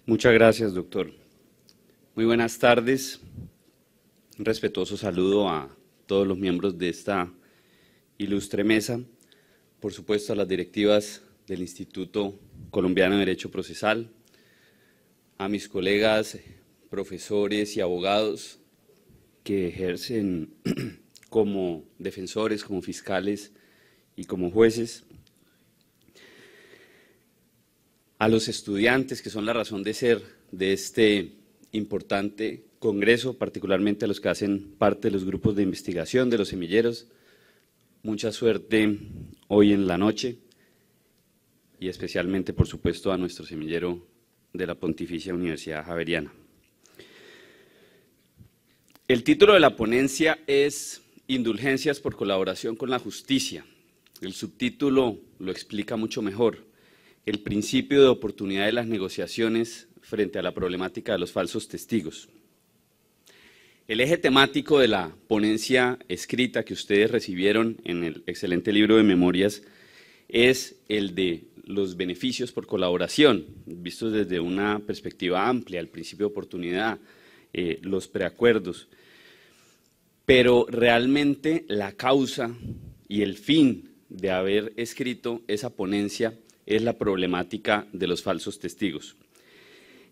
Muchas gracias, doctor. Muy buenas tardes. Un respetuoso saludo a todos los miembros de esta ilustre mesa, por supuesto a las directivas del Instituto Colombiano de Derecho Procesal, a mis colegas, profesores y abogados que ejercen como defensores, como fiscales y como jueces, a los estudiantes que son la razón de ser de este importante congreso, particularmente a los que hacen parte de los grupos de investigación de los semilleros. Mucha suerte hoy en la noche y especialmente, por supuesto, a nuestro semillero de la Pontificia Universidad Javeriana. El título de la ponencia es Indulgencias por colaboración con la justicia. El subtítulo lo explica mucho mejor. El principio de oportunidad de las negociaciones frente a la problemática de los falsos testigos. El eje temático de la ponencia escrita que ustedes recibieron en el excelente libro de memorias es el de los beneficios por colaboración, vistos desde una perspectiva amplia, el principio de oportunidad, los preacuerdos. Pero realmente la causa y el fin de haber escrito esa ponencia es la problemática de los falsos testigos.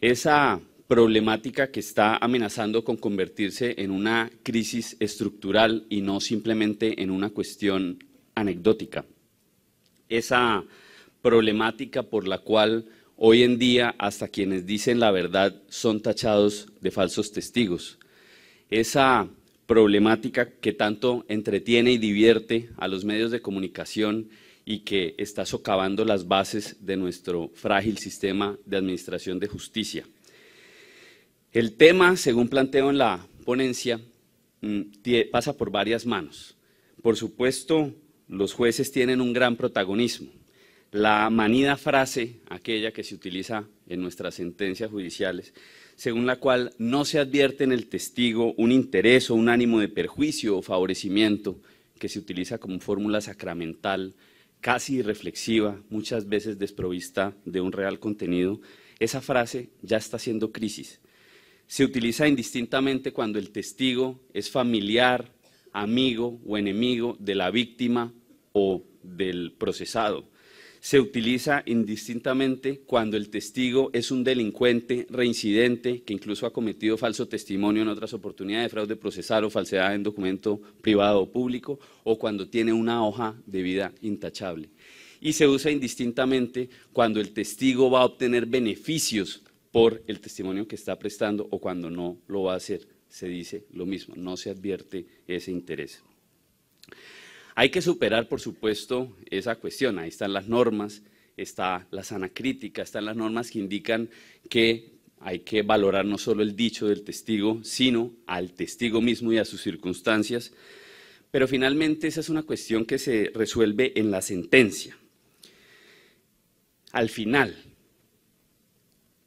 Esa problemática que está amenazando con convertirse en una crisis estructural y no simplemente en una cuestión anecdótica. Esa problemática por la cual hoy en día hasta quienes dicen la verdad son tachados de falsos testigos. Esa problemática que tanto entretiene y divierte a los medios de comunicación y que está socavando las bases de nuestro frágil sistema de administración de justicia. El tema, según planteo en la ponencia, pasa por varias manos. Por supuesto, los jueces tienen un gran protagonismo. La manida frase, aquella que se utiliza en nuestras sentencias judiciales, según la cual no se advierte en el testigo un interés o un ánimo de perjuicio o favorecimiento, que se utiliza como fórmula sacramental, casi irreflexiva, muchas veces desprovista de un real contenido, esa frase ya está haciendo crisis. Se utiliza indistintamente cuando el testigo es familiar, amigo o enemigo de la víctima o del procesado. Se utiliza indistintamente cuando el testigo es un delincuente reincidente que incluso ha cometido falso testimonio en otras oportunidades, fraude procesal o falsedad en documento privado o público, o cuando tiene una hoja de vida intachable. Y se usa indistintamente cuando el testigo va a obtener beneficios por el testimonio que está prestando o cuando no lo va a hacer. Se dice lo mismo, no se advierte ese interés. Hay que superar, por supuesto, esa cuestión. Ahí están las normas, está la sana crítica, están las normas que indican que hay que valorar no solo el dicho del testigo, sino al testigo mismo y a sus circunstancias. Pero finalmente esa es una cuestión que se resuelve en la sentencia. Al final,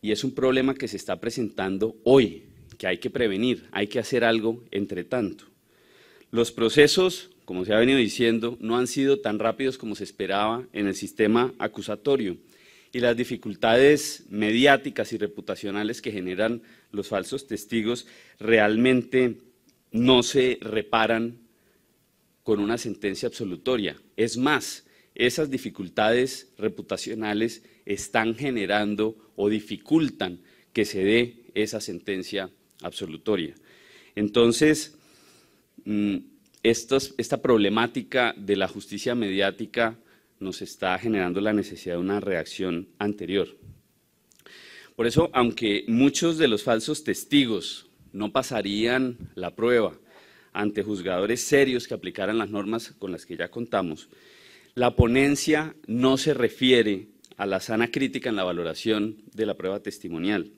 y es un problema que se está presentando hoy, que hay que prevenir, hay que hacer algo entre tanto. Los procesos, como se ha venido diciendo, no han sido tan rápidos como se esperaba en el sistema acusatorio y las dificultades mediáticas y reputacionales que generan los falsos testigos realmente no se reparan con una sentencia absolutoria. Es más, esas dificultades reputacionales están generando o dificultan que se dé esa sentencia absolutoria. Entonces, esta problemática de la justicia mediática nos está generando la necesidad de una reacción anterior. Por eso, aunque muchos de los falsos testigos no pasarían la prueba ante juzgadores serios que aplicaran las normas con las que ya contamos, la ponencia no se refiere a la sana crítica en la valoración de la prueba testimonial,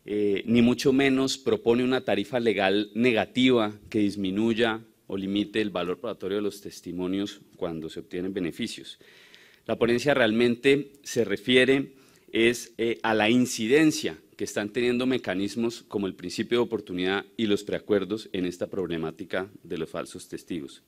ni mucho menos propone una tarifa legal negativa que disminuya o limite el valor probatorio de los testimonios cuando se obtienen beneficios. La ponencia realmente se refiere a la incidencia que están teniendo mecanismos como el principio de oportunidad y los preacuerdos en esta problemática de los falsos testigos.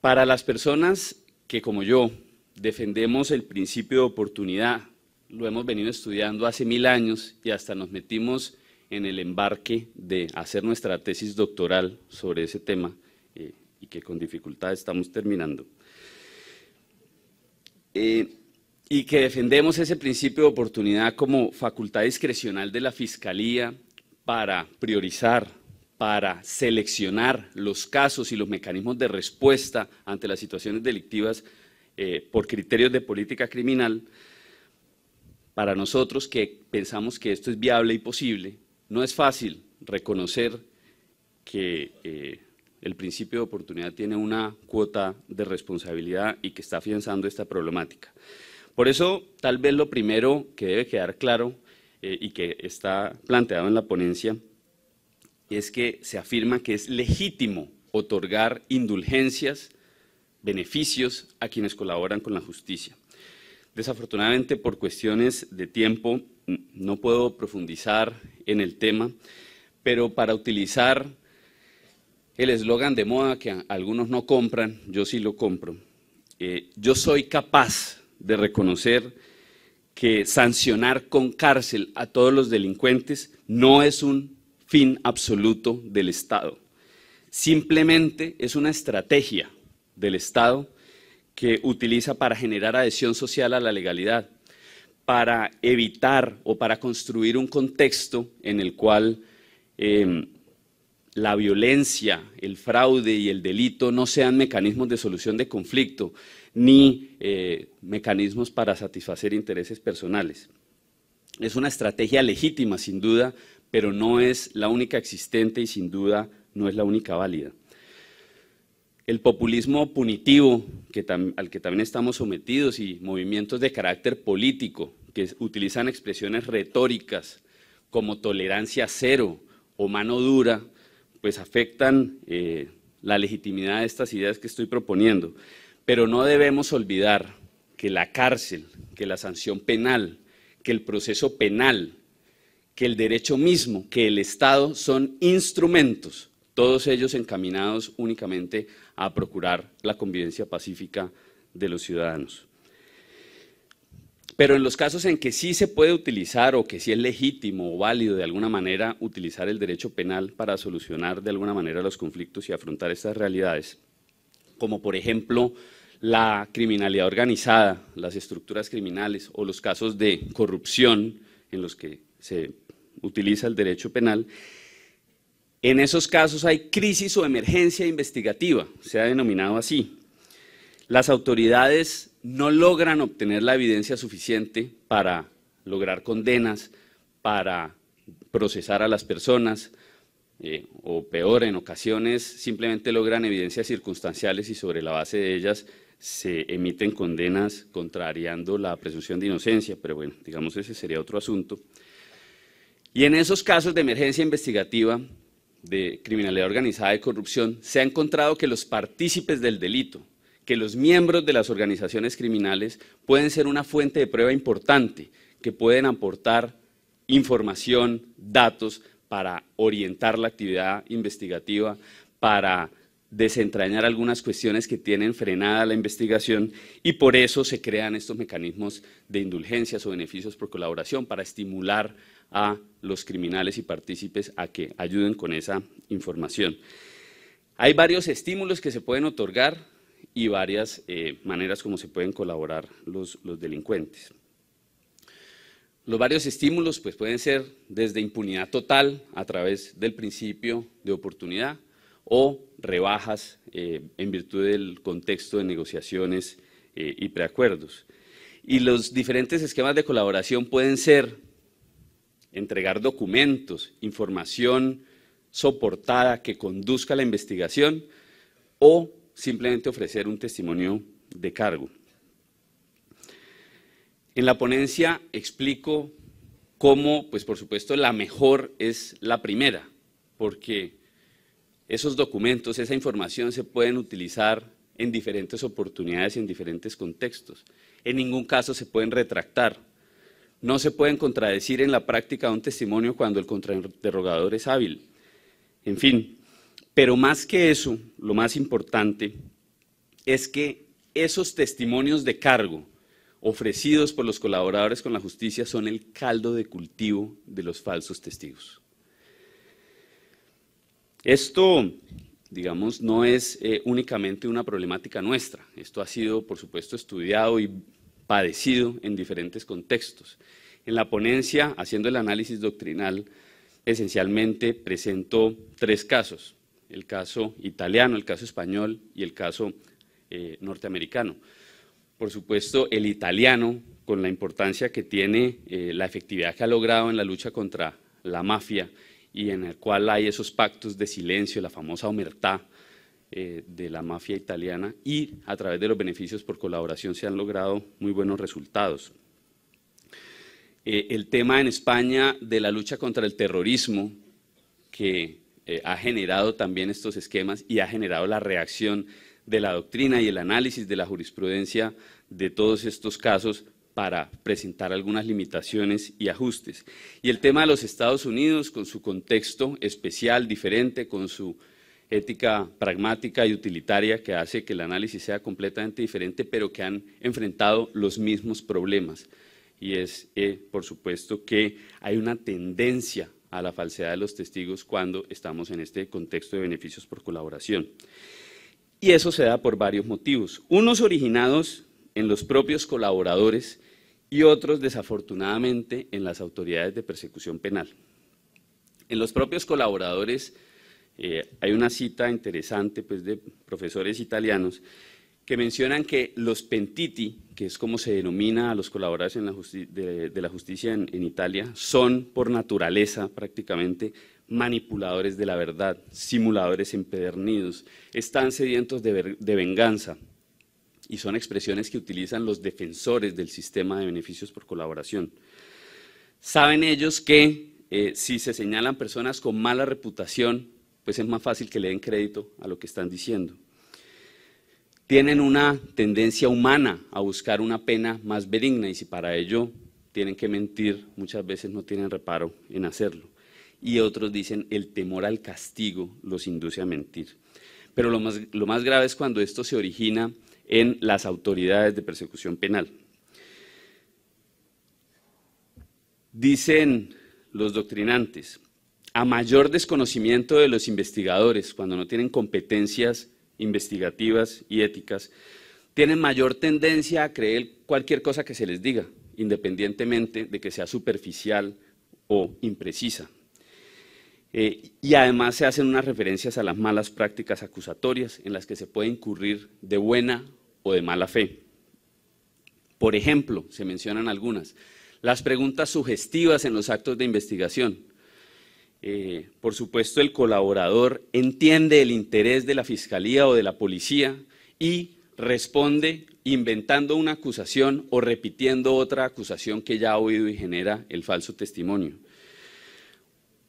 Para las personas que, como yo, defendemos el principio de oportunidad lo hemos venido estudiando hace 1000 años y hasta nos metimos en el embarque de hacer nuestra tesis doctoral sobre ese tema y que con dificultad estamos terminando. Y que defendemos ese principio de oportunidad como facultad discrecional de la Fiscalía para priorizar, para seleccionar los casos y los mecanismos de respuesta ante las situaciones delictivas por criterios de política criminal. Para nosotros que pensamos que esto es viable y posible, no es fácil reconocer que el principio de oportunidad tiene una cuota de responsabilidad y que está afianzando esta problemática. Por eso, tal vez lo primero que debe quedar claro y que está planteado en la ponencia es que se afirma que es legítimo otorgar indulgencias, beneficios a quienes colaboran con la justicia. Desafortunadamente, por cuestiones de tiempo, no puedo profundizar en el tema, pero para utilizar el eslogan de moda que algunos no compran, yo sí lo compro, yo soy capaz de reconocer que sancionar con cárcel a todos los delincuentes no es un fin absoluto del Estado. Simplemente es una estrategia del Estado que utiliza para generar adhesión social a la legalidad, para evitar o para construir un contexto en el cual la violencia, el fraude y el delito no sean mecanismos de solución de conflicto, ni mecanismos para satisfacer intereses personales. Es una estrategia legítima, sin duda, pero no es la única existente y sin duda no es la única válida. El populismo punitivo al que también estamos sometidos y movimientos de carácter político que utilizan expresiones retóricas como tolerancia cero o mano dura, pues afectan la legitimidad de estas ideas que estoy proponiendo. Pero no debemos olvidar que la cárcel, que la sanción penal, que el proceso penal, que el derecho mismo, que el Estado son instrumentos, todos ellos encaminados únicamente a procurar la convivencia pacífica de los ciudadanos. Pero en los casos en que sí se puede utilizar o que sí es legítimo o válido de alguna manera utilizar el derecho penal para solucionar de alguna manera los conflictos y afrontar estas realidades, como por ejemplo la criminalidad organizada, las estructuras criminales o los casos de corrupción en los que se utiliza el derecho penal, en esos casos hay crisis o emergencia investigativa, se ha denominado así. Las autoridades no logran obtener la evidencia suficiente para lograr condenas, para procesar a las personas, o peor, en ocasiones simplemente logran evidencias circunstanciales y sobre la base de ellas se emiten condenas contrariando la presunción de inocencia, pero bueno, digamos ese sería otro asunto. Y en esos casos de emergencia investigativa, de criminalidad organizada y corrupción, se ha encontrado que los partícipes del delito, que los miembros de las organizaciones criminales pueden ser una fuente de prueba importante, que pueden aportar información, datos para orientar la actividad investigativa, para desentrañar algunas cuestiones que tienen frenada la investigación y por eso se crean estos mecanismos de indulgencias o beneficios por colaboración para estimular a los criminales y partícipes a que ayuden con esa información. Hay varios estímulos que se pueden otorgar y varias maneras como se pueden colaborar los delincuentes. Los varios estímulos pues, pueden ser desde impunidad total a través del principio de oportunidad o rebajas en virtud del contexto de negociaciones y preacuerdos. Y los diferentes esquemas de colaboración pueden ser entregar documentos, información soportada que conduzca a la investigación o simplemente ofrecer un testimonio de cargo. En la ponencia explico cómo, pues por supuesto, la mejor es la primera, porque esos documentos, esa información se pueden utilizar en diferentes oportunidades y en diferentes contextos. En ningún caso se pueden retractar. No se pueden contradecir en la práctica un testimonio cuando el contrainterrogador es hábil. En fin, pero más que eso, lo más importante es que esos testimonios de cargo ofrecidos por los colaboradores con la justicia son el caldo de cultivo de los falsos testigos. Esto, digamos, no es únicamente una problemática nuestra. Esto ha sido, por supuesto, estudiado y padecido en diferentes contextos. En la ponencia, haciendo el análisis doctrinal, esencialmente presento 3 casos: el caso italiano, el caso español y el caso norteamericano. Por supuesto, el italiano, con la importancia que tiene, la efectividad que ha logrado en la lucha contra la mafia y en el cual hay esos pactos de silencio, la famosa omertà de la mafia italiana, y a través de los beneficios por colaboración se han logrado muy buenos resultados. El tema en España de la lucha contra el terrorismo, que ha generado también estos esquemas y ha generado la reacción de la doctrina y el análisis de la jurisprudencia de todos estos casos para presentar algunas limitaciones y ajustes. Y el tema de los Estados Unidos, con su contexto especial, diferente, con su ética pragmática y utilitaria que hace que el análisis sea completamente diferente, pero que han enfrentado los mismos problemas. Y es, por supuesto, que hay una tendencia a la falsedad de los testigos cuando estamos en este contexto de beneficios por colaboración. Y eso se da por varios motivos, unos originados en los propios colaboradores y otros, desafortunadamente, en las autoridades de persecución penal. En los propios colaboradores hay una cita interesante, pues, de profesores italianos que mencionan que los pentiti, que es como se denomina a los colaboradores de la justicia en Italia, son por naturaleza prácticamente manipuladores de la verdad, simuladores empedernidos, están sedientos de venganza, y son expresiones que utilizan los defensores del sistema de beneficios por colaboración. Saben ellos que si se señalan personas con mala reputación, pues es más fácil que le den crédito a lo que están diciendo. Tienen una tendencia humana a buscar una pena más benigna, y si para ello tienen que mentir, muchas veces no tienen reparo en hacerlo. Y otros dicen el temor al castigo los induce a mentir. Pero lo más grave es cuando esto se origina en las autoridades de persecución penal. Dicen los doctrinantes, a mayor desconocimiento de los investigadores, cuando no tienen competencias investigativas y éticas, tienen mayor tendencia a creer cualquier cosa que se les diga, independientemente de que sea superficial o imprecisa. Y además se hacen unas referencias a las malas prácticas acusatorias en las que se puede incurrir de buena o de mala fe. Por ejemplo, se mencionan algunas, las preguntas sugestivas en los actos de investigación. Por supuesto, el colaborador entiende el interés de la fiscalía o de la policía y responde inventando una acusación o repitiendo otra acusación que ya ha oído y genera el falso testimonio.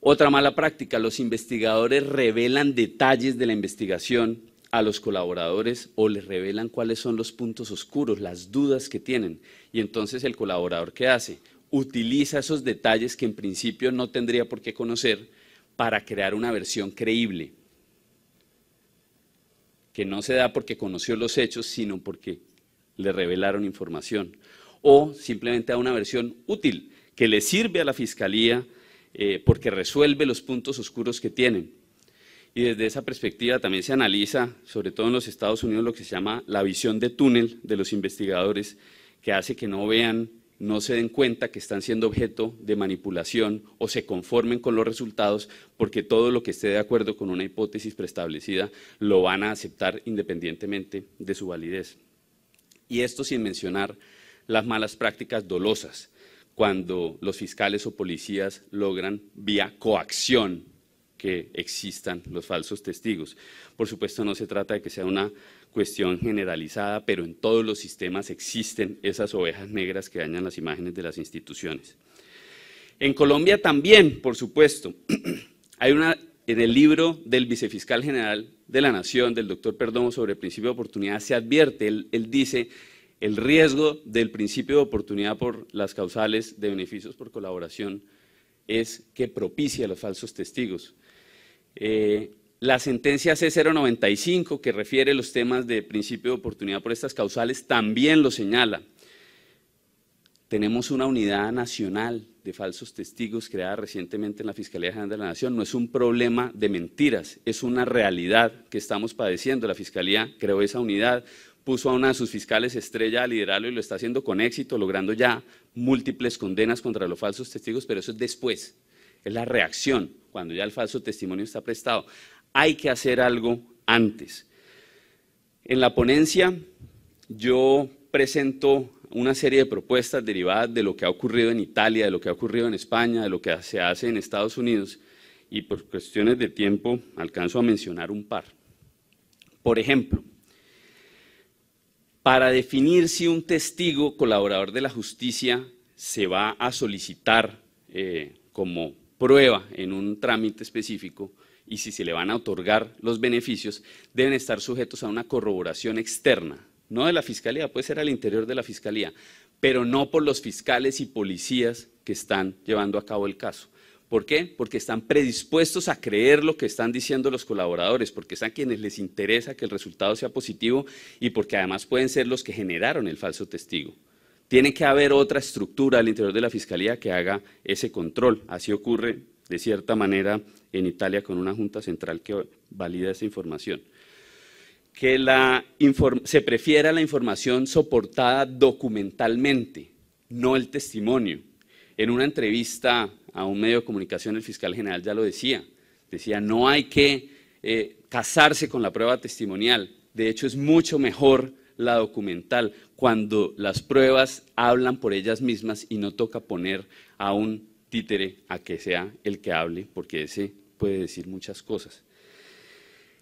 Otra mala práctica, los investigadores revelan detalles de la investigación a los colaboradores o les revelan cuáles son los puntos oscuros, las dudas que tienen. Y entonces el colaborador, ¿qué hace? Utiliza esos detalles que en principio no tendría por qué conocer para crear una versión creíble, que no se da porque conoció los hechos, sino porque le revelaron información. O simplemente da una versión útil, que le sirve a la fiscalía porque resuelve los puntos oscuros que tienen. Y desde esa perspectiva también se analiza, sobre todo en los Estados Unidos, lo que se llama la visión de túnel de los investigadores, que hace que no vean, no se den cuenta que están siendo objeto de manipulación o se conformen con los resultados, porque todo lo que esté de acuerdo con una hipótesis preestablecida lo van a aceptar independientemente de su validez. Y esto sin mencionar las malas prácticas dolosas, cuando los fiscales o policías logran vía coacción que existan los falsos testigos. Por supuesto, no se trata de que sea una cuestión generalizada, pero en todos los sistemas existen esas ovejas negras que dañan las imágenes de las instituciones. En Colombia también, por supuesto, hay en el libro del vicefiscal general de la Nación, del doctor Perdomo, sobre el principio de oportunidad, se advierte, él dice, el riesgo del principio de oportunidad por las causales de beneficios por colaboración es que propicia los falsos testigos. La sentencia C095, que refiere los temas de principio de oportunidad por estas causales, también lo señala. Tenemos una unidad nacional de falsos testigos creada recientemente en la Fiscalía General de la Nación. No es un problema de mentiras, es una realidad que estamos padeciendo. La Fiscalía creó esa unidad, puso a una de sus fiscales estrella a liderarlo y lo está haciendo con éxito, logrando ya múltiples condenas contra los falsos testigos, pero eso es después, es la reacción, cuando ya el falso testimonio está prestado. Hay que hacer algo antes. En la ponencia yo presento una serie de propuestas derivadas de lo que ha ocurrido en Italia, de lo que ha ocurrido en España, de lo que se hace en Estados Unidos, y por cuestiones de tiempo alcanzo a mencionar un par. Por ejemplo, para definir si un testigo colaborador de la justicia se va a solicitar como prueba en un trámite específico y si se le van a otorgar los beneficios, deben estar sujetos a una corroboración externa. No de la Fiscalía, puede ser al interior de la Fiscalía, pero no por los fiscales y policías que están llevando a cabo el caso. ¿Por qué? Porque están predispuestos a creer lo que están diciendo los colaboradores, porque es a quienes les interesa que el resultado sea positivo y porque además pueden ser los que generaron el falso testigo. Tiene que haber otra estructura al interior de la Fiscalía que haga ese control. Así ocurre, de cierta manera, en Italia con una junta central que valida esa información. Que se prefiera la información soportada documentalmente, no el testimonio. En una entrevista a un medio de comunicación el fiscal general ya lo decía, no hay que casarse con la prueba testimonial, de hecho es mucho mejor la documental, cuando las pruebas hablan por ellas mismas y no toca poner a un títere a que sea el que hable, porque ese puede decir muchas cosas.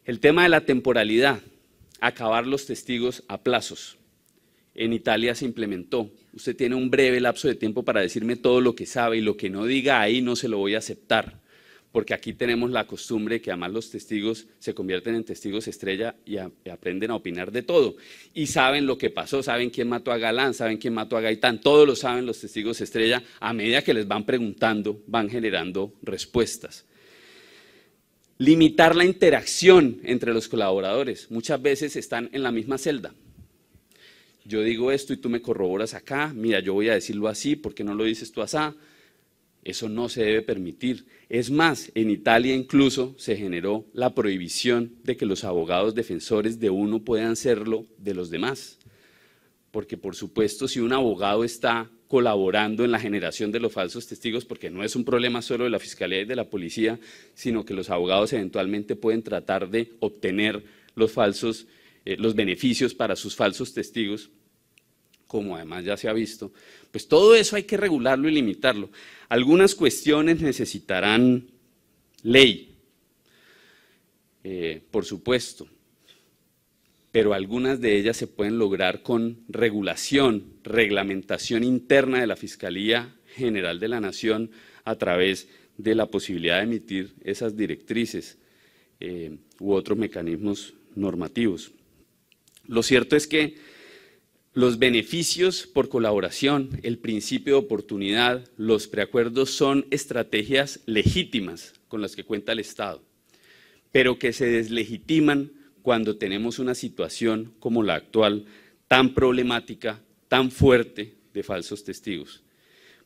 El tema de la temporalidad. Acabar los testigos a plazos. En Italia se implementó. Usted tiene un breve lapso de tiempo para decirme todo lo que sabe y lo que no diga ahí no se lo voy a aceptar, porque aquí tenemos la costumbre que además los testigos se convierten en testigos estrella y aprenden a opinar de todo. Y saben lo que pasó, saben quién mató a Galán, saben quién mató a Gaitán, todos lo saben los testigos estrella, a medida que les van preguntando, van generando respuestas. Limitar la interacción entre los colaboradores. Muchas veces están en la misma celda. Yo digo esto y tú me corroboras acá, mira, yo voy a decirlo así, ¿por qué no lo dices tú así? Eso no se debe permitir. Es más, en Italia incluso se generó la prohibición de que los abogados defensores de uno puedan serlo de los demás. Porque por supuesto, si un abogado está colaborando en la generación de los falsos testigos, porque no es un problema solo de la Fiscalía y de la Policía, sino que los abogados eventualmente pueden tratar de obtener los beneficios para sus falsos testigos, como además ya se ha visto, pues todo eso hay que regularlo y limitarlo. Algunas cuestiones necesitarán ley, por supuesto, pero algunas de ellas se pueden lograr con reglamentación interna de la Fiscalía General de la Nación a través de la posibilidad de emitir esas directrices u otros mecanismos normativos. Lo cierto es que los beneficios por colaboración, el principio de oportunidad, los preacuerdos son estrategias legítimas con las que cuenta el Estado, pero que se deslegitiman cuando tenemos una situación como la actual, tan problemática, tan fuerte de falsos testigos.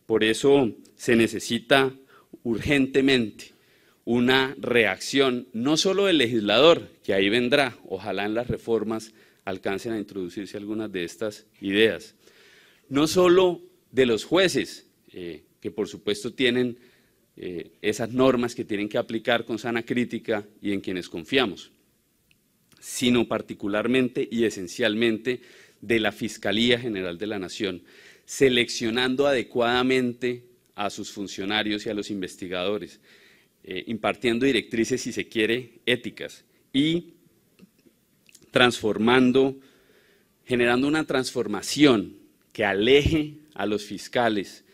Por eso se necesita urgentemente una reacción, no solo del legislador, que ahí vendrá, ojalá en las reformas alcancen a introducirse algunas de estas ideas, no solo de los jueces, que por supuesto tienen esas normas que tienen que aplicar con sana crítica y en quienes confiamos, sino particularmente y esencialmente de la Fiscalía General de la Nación, seleccionando adecuadamente a sus funcionarios y a los investigadores, impartiendo directrices, si se quiere, éticas, y generando una transformación que aleje a los fiscales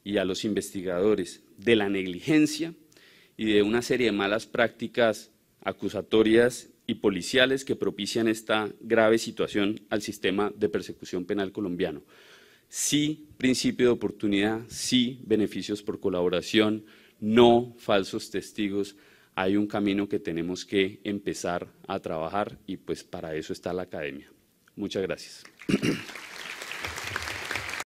y a los investigadores de la negligencia y de una serie de malas prácticas acusatorias y policiales que propician esta grave situación al sistema de persecución penal colombiano. Sí principio de oportunidad, sí beneficios por colaboración, no falsos testigos. Hay un camino que tenemos que empezar a trabajar y pues para eso está la academia. Muchas gracias.